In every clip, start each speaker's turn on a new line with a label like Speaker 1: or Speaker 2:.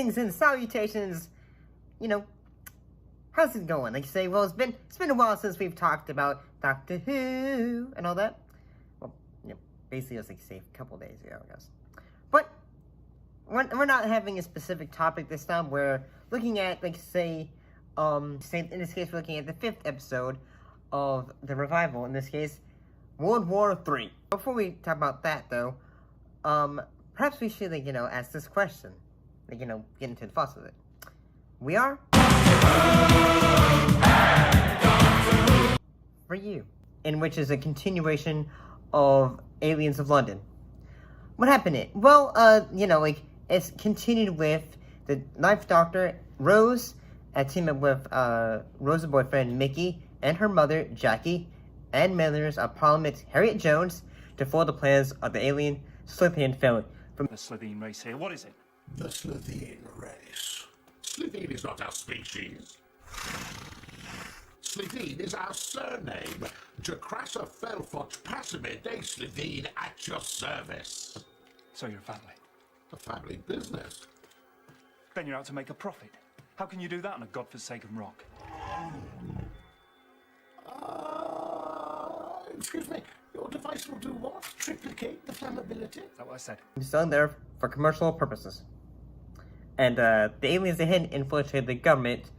Speaker 1: Greetings and salutations. You know, how's it going? Like you say, well, it's been a while since we've talked about Doctor Who and all that. Well, you know, basically it was like say a couple days ago, I guess. But we're not having a specific topic this time. We're looking at like say in this case we're looking at the 5th episode of the revival. In this case, World War III. Before we talk about that though, perhaps we should like ask this question. Like, get into the fuss of it. We are for you, in which is a continuation of Aliens of London. What happened? Well, it's continued with the Ninth Doctor, Rose, team up with Rose's boyfriend Mickey and her mother Jackie, and members of Parliament Harriet Jones to foil the plans of the alien Slitheen family.
Speaker 2: From the Slitheen race here, what is it?
Speaker 3: The Slitheen race. Slitheen is not our species. Slitheen is our surname. Jacrassa Felfoch Passamid de Slitheen at your service.
Speaker 2: So you're a family?
Speaker 3: A family business.
Speaker 2: Then you're out to make a profit. How can you do that on a godforsaken rock?
Speaker 3: Excuse me. Your device will do what? Triplicate the flammability?
Speaker 2: Is that what I said?
Speaker 1: It's done there for commercial purposes. And the aliens they had infiltrated the government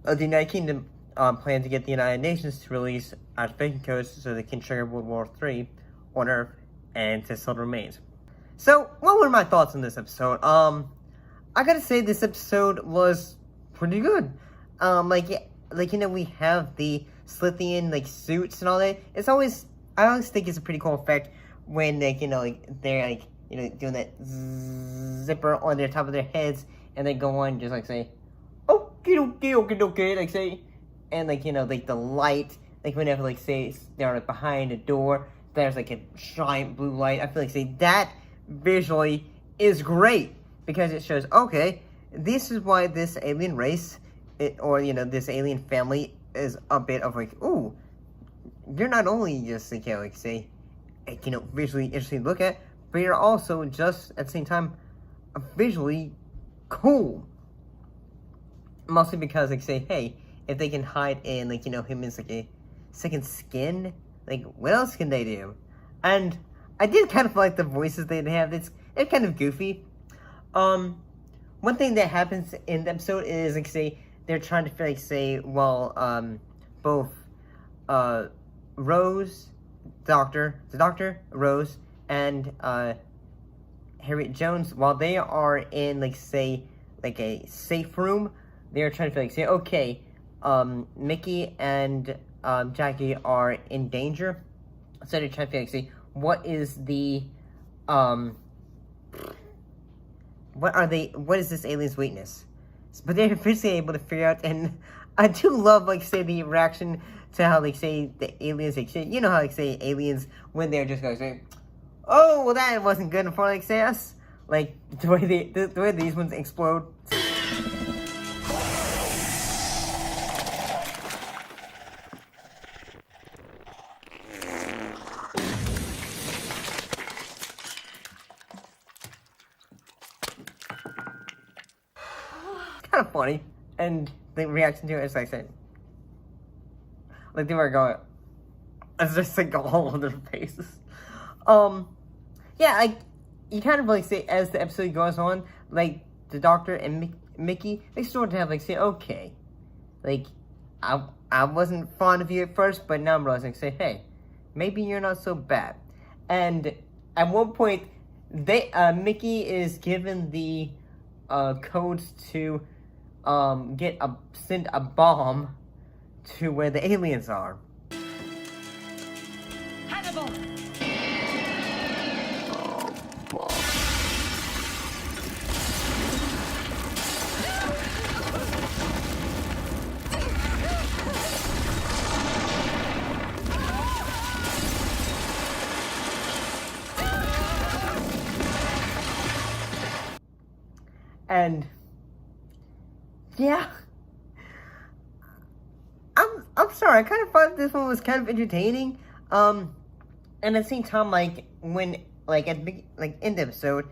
Speaker 1: of the United Kingdom plan to get the United Nations to release activation codes so they can trigger World War III on Earth and to sell the remains. So, what were my thoughts on this episode? I gotta say this episode was pretty good. We have the Slitheen suits and all that. I always think it's a pretty cool effect when they're doing that zipper on their top of their heads, and they go on just say, okay, say, and the light, whenever say they're behind a door, there's a giant blue light. I feel say that visually is great because it shows, okay, this is why this alien race, this alien family is a bit of ooh, you're not only just visually interesting to look at, but you're also just at the same time visually cool. Mostly because hey, if they can hide in him as a second skin, what else can they do? And I did kind of like the voices they have. It's kind of goofy. One thing that happens in the episode is they're trying to both Rose, the doctor, Rose, and Harriet Jones, while they are in a safe room, they're trying to say, okay, Mickey and Jackie are in danger. So they're trying to say, what is the what is this alien's weakness? But they're basically able to figure out, and I do love the reaction to how the aliens how aliens when they're just going oh well that wasn't good for us the way these ones explode. Kind of funny, and the reaction to it is they were going, it's just all over their faces. Yeah, you kind of say as the episode goes on, the doctor and Mickey, they sort of have okay, I wasn't fond of you at first, but now I'm realizing hey, maybe you're not so bad. And at one point, Mickey is given the codes to send a bomb to where the aliens are.
Speaker 4: Hannibal!
Speaker 1: And yeah, I'm sorry, I kind of thought this one was kind of entertaining. And at the same time, when at the in the episode,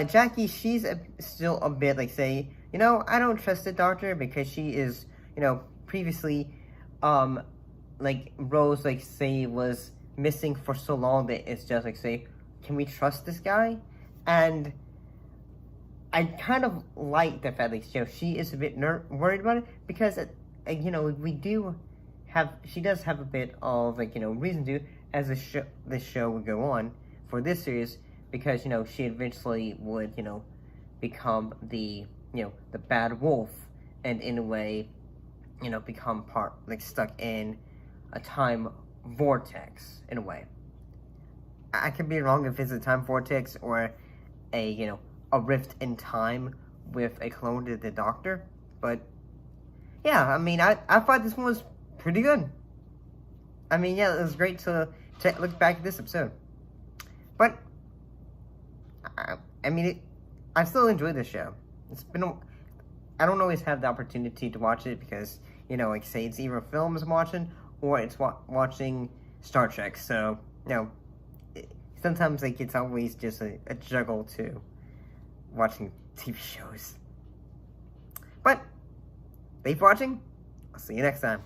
Speaker 1: Jackie, she's still a bit like, say, you know, I don't trust the doctor because she is, you know, previously, like, Rose, like, say, was missing for so long that it's just like, say, can we trust this guy? And I kind of like the fact that, you know, she is a bit worried about it because, you know, she does have a bit of, like, you know, reason to as this show would go on for this series, because, you know, she eventually would, you know, become the, you know, the bad wolf, and in a way, you know, become stuck in a time vortex, in a way. I could be wrong if it's a time vortex or a, you know, a rift in time with a clone to the Doctor, but yeah, I mean, I thought this one was pretty good. I mean, yeah, it was great to look back at this episode. But, I mean, I still enjoy this show. I don't always have the opportunity to watch it because, you know, like, say, it's either films I'm watching or it's watching Star Trek. So, you know, sometimes, like, it's always just a juggle to watching TV shows. But, thanks for watching. I'll see you next time.